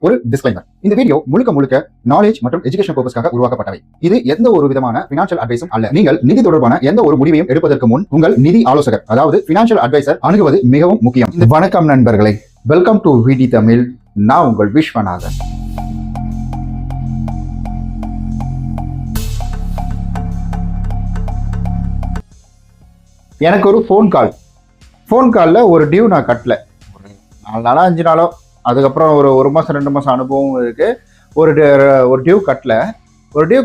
ஒரு டிஸ்க்ளைமர். இந்த வீடியோ முழுக்க நாலேஜ் மற்றும் எஜுகேஷன் பர்பஸ்க்காக உருவாக்கப்பட்டவை. இது எந்த ஒரு விதமான ஃபினான்ஷியல் அட்வைஸும் அல்ல. நீங்கள் நிதி தொடர்பான எந்த ஒரு முடிவையும் எடுப்பதற்கு முன் உங்கள் நிதி ஆலோசகர், அதாவது ஃபினான்ஷியல் அட்வைசர் அணுகுவது மிகவும் முக்கியம். வணக்கம் நண்பர்களே, வெல்கம் டு விடி தமிழ். நான் உங்கள் விஸ்வநாதன். எனக்கு ஒரு ஃபோன் காலில் ஒரு டியூ நான் கட்டல. 4 நாளோ 5 நாளோ, அதுக்கப்புறம் ஒரு மாதம் 2 மாதம் அனுபவம் இருக்கு. ஒரு டியூ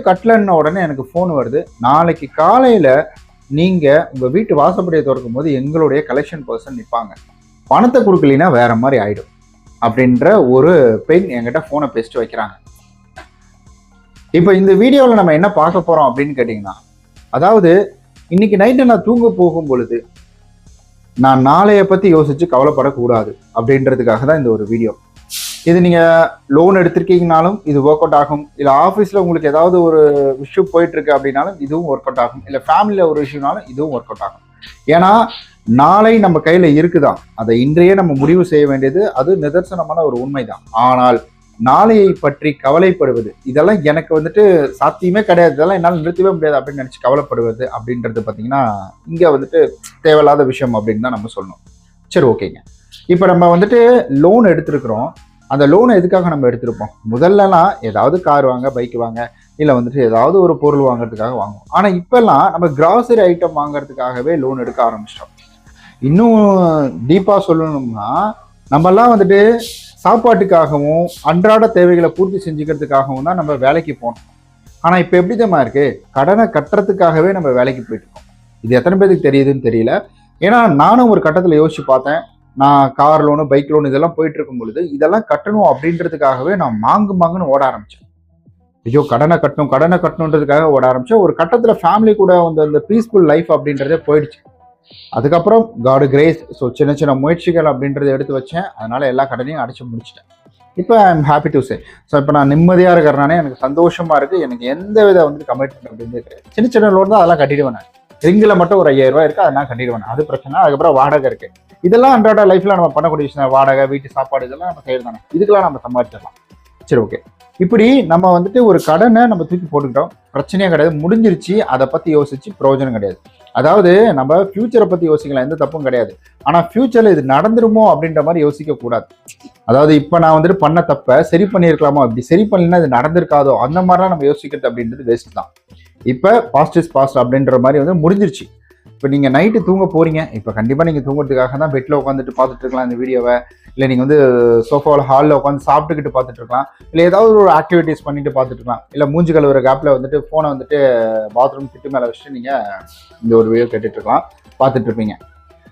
கட்டலன்ன உடனே எனக்கு ஃபோன் வருது. நாளைக்கு காலையில் நீங்கள் உங்கள் வீட்டு வாசப்படியை திறக்கும் போது எங்களுடைய கலெக்ஷன் பர்சன் நிற்பாங்க, பணத்தை கொடுக்கலினா வேற மாதிரி ஆயிடும் அப்படின்ற ஒரு பெண் என்கிட்ட ஃபோனை பேசிட்டு வைக்கிறாங்க. இப்போ இந்த வீடியோவில் நம்ம என்ன பார்க்க போகிறோம் அப்படின்னு கேட்டிங்கன்னா, அதாவது இன்னைக்கு நைட்டு நான் தூங்க போகும் பொழுது நான் நாளைய பற்றி யோசிச்சு கவலைப்படக்கூடாது அப்படின்றதுக்காக தான் இந்த ஒரு வீடியோ. இது நீங்கள் லோன் எடுத்திருக்கீங்கனாலும் இது ஒர்க் அவுட் ஆகும், இல்லை ஆஃபீஸில் உங்களுக்கு ஏதாவது ஒரு இஷ்யூ போயிட்டு இருக்கு அப்படின்னாலும் இதுவும் ஒர்க் அவுட் ஆகும், இல்லை ஃபேமிலியில் ஒரு இஷ்யூனாலும் இதுவும் ஒர்க் அவுட் ஆகும். ஏன்னா நாளை நம்ம கையில் இருக்குதான், அதை இன்றையே நம்ம முடிவு செய்ய வேண்டியது அது நிதர்சனமான ஒரு உண்மைதான். ஆனால் நாளையை பற்றி கவலைப்படுவது இதெல்லாம் எனக்கு வந்துட்டு சாத்தியமே கிடையாது, இதெல்லாம் என்னால் நிறுத்தவே முடியாது அப்படின்னு நினச்சி கவலைப்படுவது அப்படின்றது பார்த்தீங்கன்னா இங்கே வந்துட்டு தேவையில்லாத விஷயம் அப்படின்னு தான் நம்ம சொல்லணும். சரி, ஓகேங்க. இப்போ நம்ம வந்துட்டு லோன் எடுத்திருக்கிறோம். அந்த லோனை எதுக்காக நம்ம எடுத்திருப்போம்? முதல்லலாம் ஏதாவது கார் வாங்க, பைக் வாங்க, இல்லை வந்துட்டு ஏதாவது ஒரு பொருள் வாங்குறதுக்காக வாங்குவோம். ஆனால் இப்போல்லாம் நம்ம கிராசரி ஐட்டம் வாங்குறதுக்காகவே லோன் எடுக்க ஆரம்பிச்சிட்டோம். இன்னும் டீப்பாக சொல்லணும்னா நம்மெல்லாம் வந்துட்டு சாப்பாட்டுக்காகவும் அன்றாட தேவைகளை பூர்த்தி செஞ்சுக்கிறதுக்காகவும் தான் நம்ம வேலைக்கு போனோம். ஆனால் இப்போ எப்படி தான் இருக்கு, கடனை கட்டுறதுக்காகவே நம்ம வேலைக்கு போயிட்டு இருக்கோம். இது எத்தனை பேருக்கு தெரியுதுன்னு தெரியல. ஏன்னா நானும் ஒரு கட்டத்தில் யோசிச்சு பார்த்தேன். நான் கார் லோனு, பைக் லோனு இதெல்லாம் போயிட்டு இருக்கும் பொழுது இதெல்லாம் கட்டணும் அப்படின்றதுக்காகவே நான் மாங்குன்னு ஓட ஆரம்பிச்சேன். ஐயோ, கடனை கட்டணுன்றதுக்காக ஓட ஆரம்பிச்சேன். ஒரு கட்டத்தில் ஃபேமிலி கூட அந்த பீஸ்ஃபுல் லைஃப் அப்படின்றதே போயிடுச்சு. அதுக்கப்புறம் காட் கிரேஸ், ஸோ சின்ன முயற்சிகள் அப்படின்றத எடுத்து வச்சேன். அதனால எல்லா கடனையும் அடைச்சு முடிச்சிட்டேன். இப்போ I am happy to say. So இப்போ நான் நிம்மதியாக இருக்கிறனானே எனக்கு சந்தோஷமா இருக்கு. எனக்கு எந்த வித வந்து கமிட்மெண்ட் அப்படின்னு கிடையாது. சின்ன லோன் தான், அதெல்லாம் கட்டிடுவேன். நான் ரிங்கில் மட்டும் ஒரு 5000 ரூபாய் இருக்கு, அதெல்லாம் கட்டிடுவேன். அது பிரச்சனை. அதுக்கப்புறம் வாடகை இருக்கு. இதெல்லாம் அன்றாட லைஃப்ல நம்ம பண்ணக்கூடிய விஷயம். வாடகை, வீட்டு சாப்பாடு இதெல்லாம் நம்ம செய்யறது தானே. இதுக்கெல்லாம் நம்ம சம்பாதிச்சிடலாம். சரி, ஓகே. இப்படி நம்ம வந்துட்டு ஒரு கடனை நம்ம தூக்கி போட்டுக்கிட்டோம், பிரச்சனையே கிடையாது, முடிஞ்சிருச்சு. அதை பற்றி யோசிச்சு பிரயோஜனம் கிடையாது. அதாவது நம்ம ஃபியூச்சரை பற்றி யோசிக்கலாம், எந்த தப்பும் கிடையாது. ஆனால் ஃபியூச்சரில் இது நடந்துருமோ அப்படின்ற மாதிரி யோசிக்க கூடாது. அதாவது இப்போ நான் வந்துட்டு பண்ண தப்பை சரி பண்ணியிருக்கலாமோ, அப்படி சரி பண்ணலன்னா இது நடந்திருக்காதோ, அந்த மாதிரிலாம் நம்ம யோசிக்கிறது அப்படின்றது வேஸ்ட் தான். இப்போ பாஸ்ட் இஸ் பாஸ்ட் அப்படின்ற மாதிரி வந்து முடிஞ்சிருச்சு. இப்போ நீங்கள் நைட்டு தூங்க போகிறீங்க. இப்போ கண்டிப்பாக நீங்கள் தூங்குறதுக்காக தான் பெட்டில் உட்காந்துட்டு பார்த்துட்டு இருக்கலாம் இந்த வீடியோவை, இல்லை நீங்கள் வந்து சோஃபாவில் ஹாலில் உட்காந்து சாப்பிட்டுக்கிட்டு பார்த்துட்டு இருக்கலாம், இல்லை ஏதாவது ஒரு ஆக்டிவிட்டிஸ் பண்ணிட்டு பார்த்துட்டு இருக்கலாம், இல்லை மூஞ்சி கழுவுற கேப்பில் வந்துட்டு ஃபோனை வந்துட்டு பாத்ரூம் திட்டு மேலே வச்சுட்டு நீங்கள் இந்த ஒரு வீடியோ கேட்டுட்டு இருக்கலாம், பார்த்துட்டு இருப்பீங்க.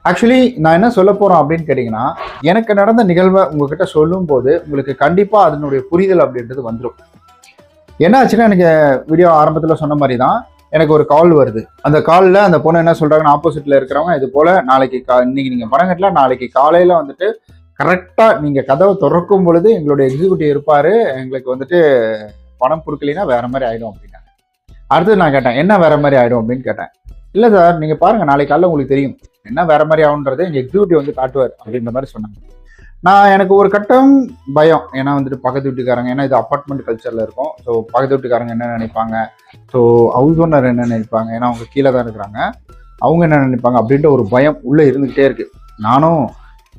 ஆக்சுவலி நான் என்ன சொல்ல போகிறோம் அப்படின்னு கேட்டிங்கன்னா, எனக்கு நடந்த நிகழ்வை உங்ககிட்ட சொல்லும் போது உங்களுக்கு கண்டிப்பாக அதனுடைய புரிதல் அப்படின்றது வந்துடும். என்ன ஆச்சுன்னா, எனக்கு வீடியோ ஆரம்பத்தில் சொன்ன மாதிரி தான் எனக்கு ஒரு கால் வருது. அந்த காலில் அந்த பொண்ணு என்ன சொல்கிறாங்கன்னா, ஆப்போசிட்டில் இருக்கிறவங்க இது போல் நாளைக்கு இன்னைக்கு நீங்கள் பணம் கட்டல, நாளைக்கு காலையில் வந்துட்டு கரெக்டாக நீங்கள் கதவை திறக்கும் பொழுது எங்களுடைய எக்ஸிக்யூட்டிவ் இருப்பார், எங்களுக்கு வந்துட்டு பணம் கொடுக்கலினா வேற மாதிரி ஆகிடும் அப்படின்னாங்க. அடுத்தது நான் கேட்டேன், என்ன வேற மாதிரி ஆகிடும் அப்படின்னு கேட்டேன். இல்லை சார், நீங்கள் பாருங்கள், நாளைக்கு காலையில் உங்களுக்கு தெரியும் என்ன வேற மாதிரி ஆகுன்றதை எங்கள் எக்ஸிக்யூட்டிவ் வந்து காட்டுவார் அப்படின்ற மாதிரி சொன்னாங்க. எனக்கு ஒரு கட்டம் பயம். ஏன்னா வந்துட்டு பக்கத்து வீட்டுக்காரங்க, ஏன்னா இது அப்பார்ட்மெண்ட் கல்ச்சரில் இருக்கும். ஸோ பக்கத்து வீட்டுக்காரங்க என்ன நினைப்பாங்க, ஸோ ஹவுஸ் ஓனர் என்ன நினைப்பாங்க, ஏன்னா அவங்க கீழே தான் இருக்கிறாங்க, அவங்க என்ன நினைப்பாங்க அப்படின்ற ஒரு பயம் உள்ளே இருந்துகிட்டே இருக்கு. நானும்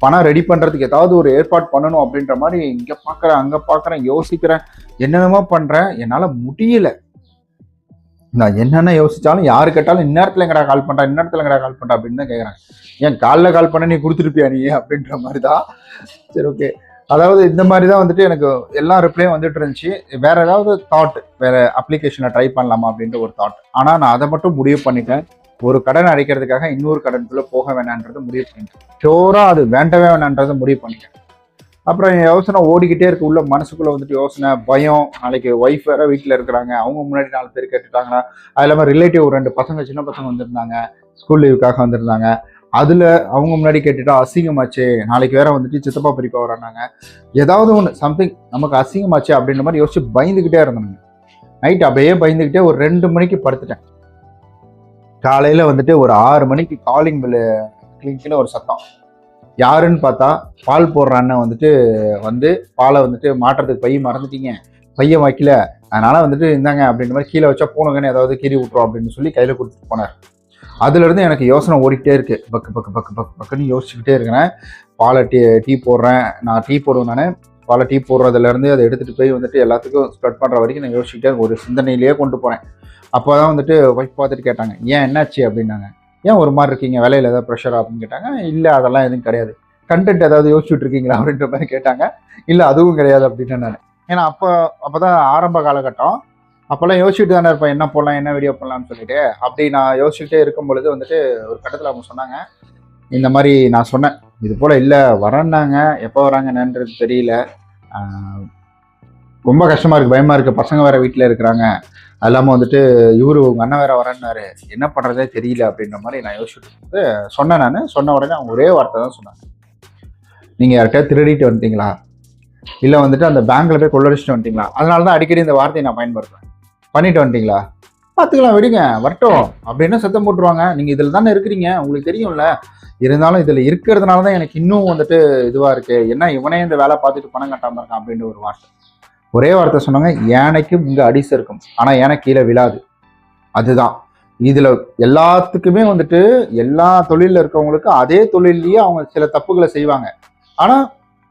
பணம் ரெடி பண்ணுறதுக்கு ஏதாவது ஒரு ஏற்பாடு பண்ணணும் அப்படின்ற மாதிரி இங்கே பார்க்குறேன், அங்கே பார்க்குறேன், யோசிக்கிறேன், என்னென்னமோ பண்ணுறேன். என்னால் முடியல. நான் என்னென்ன யோசிச்சாலும் யாரு கேட்டாலும் இந்நேரத்தில் எங்கடா கால் பண்ணுறா அப்படின்னு தான் கேட்குறாங்க. ஏன் காலில் கால் பண்ண நீ கொடுத்துருப்பியா நீ அப்படின்ற மாதிரி தான். சரி, ஓகே. அதாவது இந்த மாதிரி தான் வந்துட்டு எனக்கு எல்லா ரிப்ளையும் வந்துட்டு இருந்துச்சு. வேற ஏதாவது தாட், வேற அப்ளிகேஷனை ட்ரை பண்ணலாமா அப்படின்ற ஒரு தாட். ஆனால் நான் அதை மட்டும் முடிவு பண்ணிட்டேன். ஒரு கடன் அடைக்கிறதுக்காக இன்னொரு கடனுக்குள்ளே போக வேணான்றதை முடிவு பண்ணிட்டேன். ஷோராக அது வேண்டவே வேணான்றதை முடிவு பண்ணிட்டேன். அப்புறம் என் யோசனை ஓடிக்கிட்டே இருக்கு. உள்ள மனசுக்குள்ள வந்துட்டு யோசனை, பயம். நாளைக்கு ஒய்ஃப் வேற வீட்டில் இருக்கிறாங்க, அவங்க முன்னாடி 4 பேர் கேட்டுட்டாங்கன்னா, அது இல்லாமல் ரிலேட்டிவ் 2 பசங்க, சின்ன பசங்க வந்திருந்தாங்க, ஸ்கூல் லீவுக்காக வந்திருந்தாங்க. அதில் அவங்க முன்னாடி கேட்டுட்டா அசிங்கமாச்சு, நாளைக்கு வேற வந்துட்டு சித்தப்பா பெரியப்பா வரானாங்க, ஏதாவது ஒன்று சம்திங் நமக்கு அசிங்கமாச்சு அப்படின்ற மாதிரி யோசிச்சு பயந்துக்கிட்டே இருந்தேன். நைட் அப்படியே பயந்துக்கிட்டே ஒரு 2 மணிக்கு படுத்துட்டேன். காலையில் வந்துட்டு ஒரு 6 மணிக்கு காலிங் பெல் கிளிங்கில் ஒரு சத்தம். யாருன்னு பார்த்தா பால் போடுற அண்ணன் வந்துட்டு வந்து பாலை வந்துட்டு மாட்டுறதுக்கு பைய மறந்துட்டீங்க, பையன் வைக்கல, அதனால வந்துட்டு இந்தாங்க அப்படின்ற மாதிரி கீழே வச்சா பூனைங்கன்னு ஏதாவது கீறி விட்டுரும் அப்படின்னு சொல்லி கையில் கொடுத்துட்டு போனார். அதுலேருந்து எனக்கு யோசனை ஓடிக்கிட்டே இருக்கு. பக்கு பக்கு பக்கு பக்கு பக்குன்னு யோசிச்சுக்கிட்டே இருக்கிறேன். பாலை டீ போடுறேன், நான் டீ போடுவேன், நான் பாலை டீ போடுறதுலேருந்து அதை எடுத்துகிட்டு போய் வந்துட்டு எல்லாத்துக்கும் ஸ்ப்ரெட் பண்ணுற வரைக்கும் நான் யோசிச்சுக்கிட்டே ஒரு சிந்தனையிலேயே கொண்டு போனேன். அப்போ தான் வந்துட்டு ஒய்ஃப் பார்த்துட்டு கேட்டாங்க, ஏன் என்னாச்சு அப்படின்னாங்க. ஏன் ஒரு மாதிரி இருக்கீங்க, வேலையில் ஏதாவது ப்ரெஷரா அப்படின்னு கேட்டாங்க. இல்லை அதெல்லாம் எதுவும் கிடையாது. கண்டென்ட் ஏதாவது யோசிச்சுட்டு இருக்கீங்களா அப்படின்ற மாதிரி கேட்டாங்க. இல்லை அதுவும் கிடையாது அப்படின்னு நான். ஏன்னா அப்போ தான் ஆரம்ப காலகட்டம். அப்போல்லாம் யோசிச்சுட்டு தானே இருப்பேன், என்ன போடலாம் என்ன வீடியோ போடலாம்னு சொல்லிட்டு. அப்படி நான் யோசிச்சுக்கிட்டே இருக்கும் பொழுது வந்துட்டு ஒரு கட்டத்தில் அவங்க சொன்னாங்க, இந்த மாதிரி நான் சொன்னேன், இது போல் இல்லை வரேன்னாங்க, எப்போ வராங்க என்னன்றது தெரியல, ரொம்ப கஷ்டமாக இருக்குது, பயமாக இருக்குது, பசங்க வேறு வீட்டில் இருக்கிறாங்க, அது இல்லாமல் வந்துட்டு இவரு உங்கள் அண்ணன் வேறு வரேன்னாரு, என்ன பண்ணுறதே தெரியல அப்படின்ற மாதிரி நான் யோசிச்சுட்டு இருக்கும்போது சொன்னேன். நான் சொன்ன உடனே அவங்க ஒரே வார்த்தை தான் சொன்னாங்க, நீங்கள் யார்கிட்டயா திருடிட்டு வந்துட்டீங்களா, இல்லை வந்துட்டு அந்த பேங்க்கில் போய் கொள்ளடிச்சிட்டு வந்துட்டீங்களா, அதனால தான் அடிக்கடி இந்த வார்த்தையை நான் பயன்படுத்துவேன், பண்ணிட்டு வந்துட்டீங்களா, பார்த்துக்கலாம் விடுங்க வரட்டும் அப்படின்னு சத்தம் போட்டுருவாங்க. நீங்கள் இதில் தானே இருக்கிறீங்க, உங்களுக்கு தெரியும்ல, இருந்தாலும் இதில் இருக்கிறதுனால தான் எனக்கு இன்னும் வந்துட்டு இதுவாக இருக்குது, என்ன இவனே இந்த வேலை பார்த்துட்டு பணம் கட்டாமல் இருக்கான் அப்படின்ற ஒரு வார்த்தை, ஒரே வார்த்தை சொன்னாங்க, யானைக்கும் இங்கே அடிசு இருக்கும் ஆனால் யானை கீழே விழாது. அதுதான் இதில் எல்லாத்துக்குமே வந்துட்டு எல்லா தொழிலில் இருக்கவங்களுக்கு அதே தொழிலையே அவங்க சில தப்புகளை செய்வாங்க, ஆனால்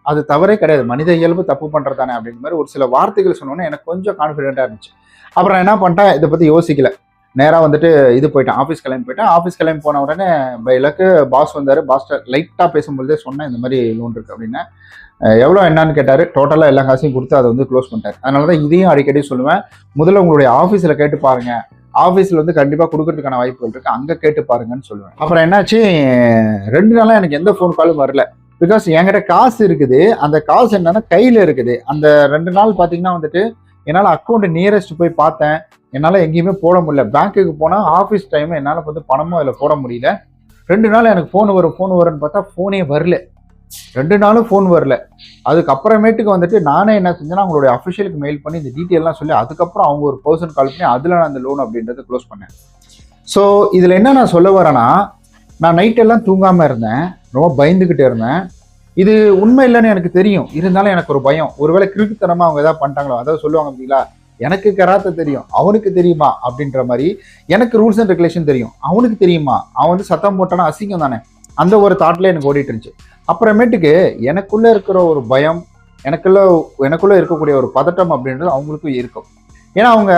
அது தவறே கிடையாது, மனித இயல்பு தப்பு பண்ணுறது தானே அப்படின்ற மாதிரி ஒரு சில வார்த்தைகள் சொன்னோன்னே எனக்கு கொஞ்சம் கான்ஃபிடென்ட்டாக இருந்துச்சு. அப்புறம் என்ன பண்ணிட்டேன், இதை பற்றி யோசிக்கல, நேராக வந்துட்டு இது போயிட்டேன், ஆஃபீஸ் கிளம்பி போயிட்டேன். ஆஃபீஸ் கிளம்பி போன உடனே பைலக்கு பாஸ் வந்தார். பாஸ்டர் லைட்டாக பேசும்பொழுதே சொன்னேன், இந்த மாதிரி லோன் இருக்குது அப்படின்னு. எவ்வளோ என்னன்னு கேட்டார். டோட்டலாக எல்லா காசையும் கொடுத்து அதை வந்து க்ளோஸ் பண்ணிட்டார். அதனால தான் இதையும் அடிக்கடி சொல்லுவேன், முதல்ல உங்களுடைய ஆஃபீஸில் கேட்டு பாருங்கள், ஆஃபீஸில் வந்து கண்டிப்பாக கொடுக்கறதுக்கான வாய்ப்புகள் இருக்குது, அங்கே கேட்டு பாருங்கன்னு சொல்லுவேன். அப்புறம் என்னாச்சு, 2 நாளாக எனக்கு எந்த ஃபோன் காலும் வரல. பிகாஸ் என்கிட்ட காசு இருக்குது, அந்த காசு என்னன்னா கையில் இருக்குது. அந்த 2 நாள் பார்த்தீங்கன்னா வந்துட்டு என்னால் அக்கௌண்ட் நியரஸ்ட் போய் பார்த்தேன், என்னால் எங்கேயுமே போட முடியல. பேங்க்குக்கு போனால் ஆஃபீஸ் டைம் என்னால் வந்து பணமும் அதில் போட முடியல. 2 நாள் எனக்கு ஃபோன் வரும்னு பார்த்தா ஃபோனே வரல. 2 நாளும் ஃபோன் வரல. அதுக்கப்புறமேட்டுக்கு வந்துட்டு நானே என்ன செஞ்சேன்னா அவங்களுடைய அஃபிஷியலுக்கு மெயில் பண்ணி இந்த டீட்டெயிலாம் சொல்லி அதுக்கப்புறம் அவங்க ஒரு பர்சன் கால் பண்ணி அதில் நான் அந்த லோன் அப்படின்றத க்ளோஸ் பண்ணேன். ஸோ இதில் என்ன நான் சொல்ல வரேன்னா, நான் நைட்டெல்லாம் தூங்காமல் இருந்தேன், ரொம்ப பயந்துக்கிட்டே இருந்தேன். இது உண்மை இல்லைன்னு எனக்கு தெரியும், இருந்தாலும் எனக்கு ஒரு பயம், ஒருவேளை கிறுக்குத்தனமாக அவங்க எதாவது பண்ணிட்டாங்களோ, அதாவது சொல்லுவாங்க பார்த்தீங்களா, எனக்கு கராத்தே தெரியும் அவனுக்கு தெரியுமா அப்படின்ற மாதிரி, எனக்கு ரூல்ஸ் அண்ட் ரெகுலேஷன் தெரியும் அவனுக்கு தெரியுமா, அவன் வந்து சத்தம் போட்டானா அசிங்கம் தானே, அந்த ஒரு தாட்லேயே எனக்கு ஓடிட்டு இருந்துச்சு. அப்புறமேட்டுக்கு எனக்குள்ளே இருக்கிற ஒரு பயம், எனக்குள்ளே இருக்கக்கூடிய ஒரு பதட்டம் அப்படின்றது அவங்களுக்கும் இருக்கும். ஏன்னா அவங்க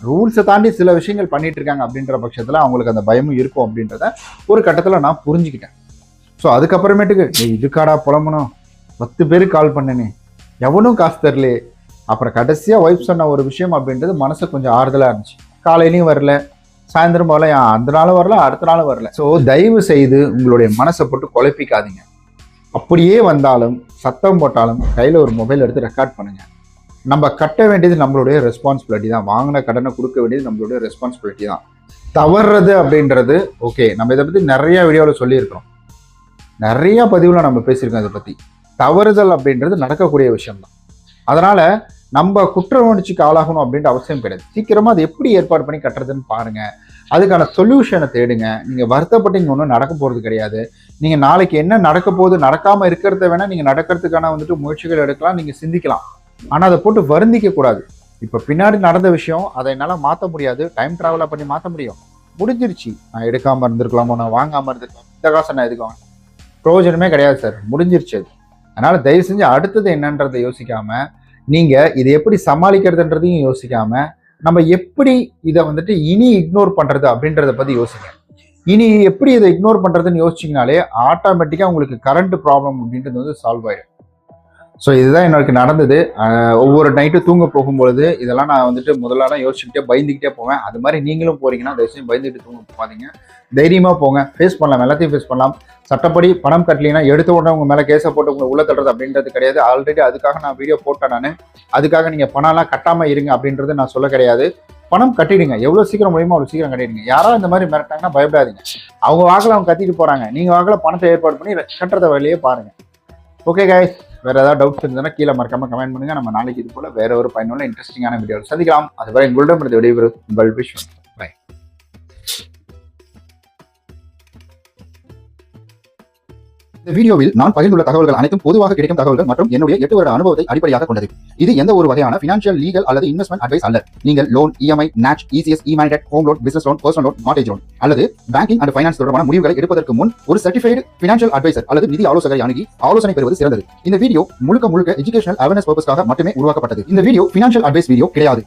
ரூல்ஸை தாண்டி சில விஷயங்கள் பண்ணிட்டு இருக்காங்க அப்படின்ற பட்சத்தில் அவங்களுக்கு அந்த பயமும் இருக்கும் அப்படின்றத ஒரு கட்டத்தில் நான் புரிஞ்சுக்கிட்டேன். ஸோ அதுக்கப்புறமேட்டுக்கு இதுக்காடா புலம்பணும், 10 பேருக்கு கால் பண்ணனே, எவனும் காசு தரல. அப்புறம் கடைசியாக ஒய்ஃப் சொன்ன ஒரு விஷயம் அப்படின்றது மனசு கொஞ்சம் ஆறுதலாக இருந்துச்சு. காலையிலையும் வரல, சாயந்தரம் போல, அந்த நாளும் வரல, அடுத்த நாளும் வரல. ஸோ தயவு செய்து உங்களுடைய மனசை போட்டு குழப்பிக்காதீங்க. அப்படியே வந்தாலும் சத்தம் போட்டாலும் கையில் ஒரு மொபைல் எடுத்து ரெக்கார்ட் பண்ணுங்க. நம்ம கட்ட வேண்டியது நம்மளுடைய ரெஸ்பான்சிபிலிட்டி தான், வாங்கின கடனை கொடுக்க வேண்டியது நம்மளுடைய ரெஸ்பான்சிபிலிட்டி தான். தவறுறது அப்படின்றது ஓகே, நம்ம இதை பற்றி நிறைய வீடியோவில் சொல்லியிருக்கிறோம், நிறைய பதிவில் நம்ம பேசியிருக்கோம் இதை பற்றி. தவறுதல் அப்படின்றது நடக்கக்கூடிய விஷயம்தான். அதனால் நம்ம குற்ற உணர்ச்சிக்கு ஆளாகணும் அப்படின்ற அவசியம் கிடையாது. சீக்கிரமாக அது எப்படி ஏற்பாடு பண்ணி கட்டுறதுன்னு பாருங்கள், அதுக்கான சொல்யூஷனை தேடுங்க. நீங்கள் வருத்தப்பட்டு இங்கே ஒன்றும் நடக்க போகிறது கிடையாது. நீங்கள் நாளைக்கு என்ன நடக்க போகுது, நடக்காமல் இருக்கிறத வேணால் நீங்கள் நடக்கிறதுக்கான வந்துட்டு முயற்சிகள் எடுக்கலாம், நீங்கள் சிந்திக்கலாம். ஆனால் அதை போட்டு வருந்திக்க கூடாது. இப்போ பின்னாடி நடந்த விஷயம், அதை என்னால் மாற்ற முடியாது, டைம் ட்ராவலாக பண்ணி மாற்ற முடியும், முடிஞ்சிருச்சு. நான் எடுக்காமல் இருந்திருக்கலாமோ, நான் வாங்காமல் இருந்திருக்கலாம், இந்த காசை நான் எதுக்கு பிரயோஜனமே கிடையாது சார், முடிஞ்சிருச்சு அது. அதனால் தயவு செஞ்சு அடுத்தது என்னன்றதை யோசிக்காமல், நீங்கள் இதை எப்படி சமாளிக்கிறதுன்றதையும் யோசிக்காமல், நம்ம எப்படி இதை வந்துட்டு இனி இக்னோர் பண்ணுறது அப்படின்றத பற்றி யோசிங்க. இனி எப்படி இதை இக்னோர் பண்ணுறதுன்னு யோசிச்சிங்கனாலே ஆட்டோமேட்டிக்காக உங்களுக்கு கரண்ட் ப்ராப்ளம் அப்படின்றது வந்து சால்வ் ஆகிடும். ஸோ இதுதான் எனக்கு நடந்தது. ஒவ்வொரு நைட்டு தூங்க போகும்பொழுது இதெல்லாம் நான் வந்துட்டு முதல்லாம் யோசிச்சுக்கிட்டே பயந்துக்கிட்டே போவேன். அது மாதிரி நீங்களும் போறீங்கன்னா தயவுசெய்து பயந்துட்டு தூங்க போகாதீங்க, தைரியமாக போங்க, ஃபேஸ் பண்ணலாம், எல்லாத்தையும் ஃபேஸ் பண்ணலாம். சட்டப்படி பணம் கட்டலைன்னா எடுத்த உடனே உங்கள் மேலே கேஸை போட்டு உங்களை உள்ள தள்ளுறது அப்படின்றது கிடையாது. ஆல்ரெடி அதுக்காக நான் வீடியோ போட்டேன். நான் அதுக்காக நீங்கள் பணம்லாம் கட்டாமல் இருங்க அப்படின்றது நான் சொல்ல கிடையாது. பணம் கட்டிடுங்க, எவ்வளோ சீக்கிரம் முடியுமோ அவ்வளோ சீக்கிரம் கட்டிடுங்க. யாராவது இந்த மாதிரி மிரட்டாங்கன்னா பயப்படாதீங்க. அவங்க வாக்கில் அவங்க கத்திட்டு போகிறாங்க, நீங்கள் வாக்கில் பணத்தை ஏற்பாடு பண்ணி கட்டுறத வழியே பாருங்கள். ஓகே கைஸ், வேறு ஏதாவது டவுட்ஸ் இருந்ததுன்னா கீழே மறக்காம கமெண்ட் பண்ணுங்கள். நம்ம நாளைக்கு இது போல் வேற ஒரு பயனுள்ள இன்ட்ரெஸ்டிங்கான வீடியோவில் சந்திக்கலாம். அதுவரை உங்களிடம் இருந்து விடைபெறும் உங்கள் விஷ்ணு. இந்த வீடியோவில் நான் பகிர்ந்துள்ள தகவல்கள் அனைத்தும் பொதுவாக கிடைக்கும் தகவல்கள் மற்றும் என்னுடைய 8 வருட அனுபவத்தை அடிப்படையாக கொண்டது. இது எந்த ஒரு வகையான ஃபினான்ஷியல், லீகல் அல்லது இன்வெஸ்ட்மெண்ட் அட்வைஸ் அல்ல. நீங்கள் loan, EMI, NACH, ECS, E-Mandate, home loan, business loan, personal loan, mortgage loan அல்லது பேங்கிங் அண்ட் ஃபைனான்ஸ் தொடர்பான முடிவுகளை எடுப்பதற்கு முன் ஒரு சர்டிஃபைடு ஃபினான்ஷியல் அட்வைசர் அல்லது நிதி ஆலோசகரை அணுகி ஆலோசனை பெறுவது சிறந்தது. இந்த வீடியோ முழுக்க எஜுகேஷனல் அவேர்னஸ் பர்பஸ்க்காக மட்டுமே உருவாக்கப்பட்டது. இந்த வீடியோ ஃபினான்ஷியல் அட்வைஸ் வீடியோ கிடையாது.